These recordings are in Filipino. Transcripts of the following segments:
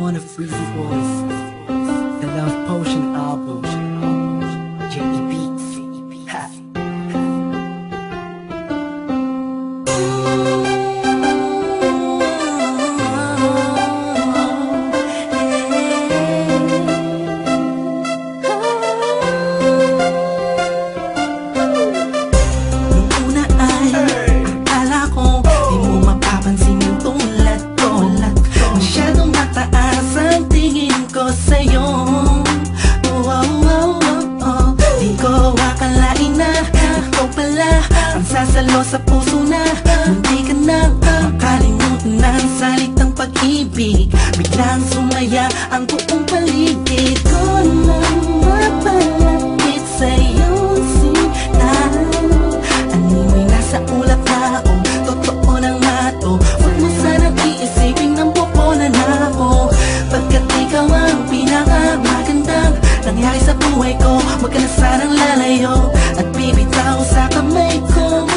wanna free the voice. The Love Potion album. J.E. Beats. Ha. Nung una ay akala ko di mo mapapansin yung tulad ko. Masyadong mataas ang tingin ko sa'yo. Di ko akalain na ikaw pala ang sasalo sa puso na munti ka nang makalimutan ng salitang pag-ibig. Biglang sumaya ang buong paligid ko nang mapalapit sa'yo sinta. Animoy nasa ulap na ako, totoo nang mato. Huwag mo sanang iisipin ng pupunan ako, pagkat ikaw ang pinakamagandang nangyari sa buhay ko. Huwag ka na sanang lalayo at bibitaw sa kamay ko.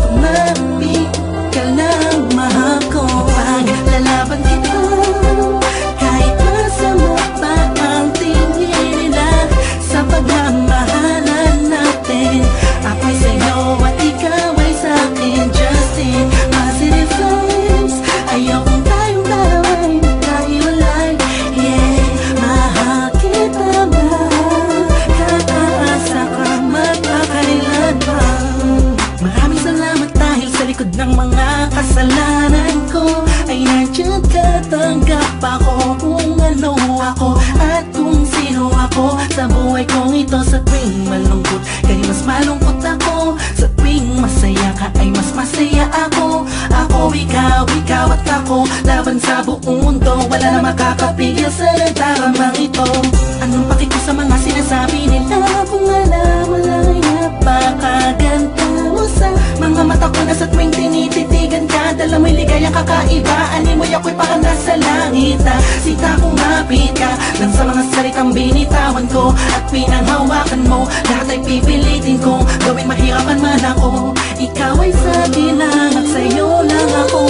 Tumapit ka lang, mahal ko. Paglalaban kita kahit masama pa ang tingin nila sa pagmamahalan natin. Ako'y sa'yo at ikaw ay sa'kin. Just in positive vibes, ayaw kong tayong dalawa'y magkahiwalay. Yeah, mahal kita ba? Kaasa ka magkakailan pa. Maraming salamat dahil sa likod ng mga kasalanan ko ay nandiyan ka, tanggap ako kung ano ako at kung sino ako sa buhay kong ito. Sa tuwing malungkot kay mas malungkot ako, sa tuwing masaya ka ay mas masaya ako. Ako, ikaw at ako, laban sa buong mundo. Wala na makakapigil sa nagtaramang ito. Anong paki ko sa mga sinasabi nila kung alam mo lang napakaganda mo sa mga mata ko na sa tuwing tinititigan ka. Dala mo'y ligaya kakaiba, animoy ako'y parang nasa langit na sita kumapit ka lang sa mga salitang binitawan ko at pinanghawakan mo. Lahat ay pipilitin kong gawing mahirapan man ako. Ikaw ay sa akin lang at sa'yo lang ako.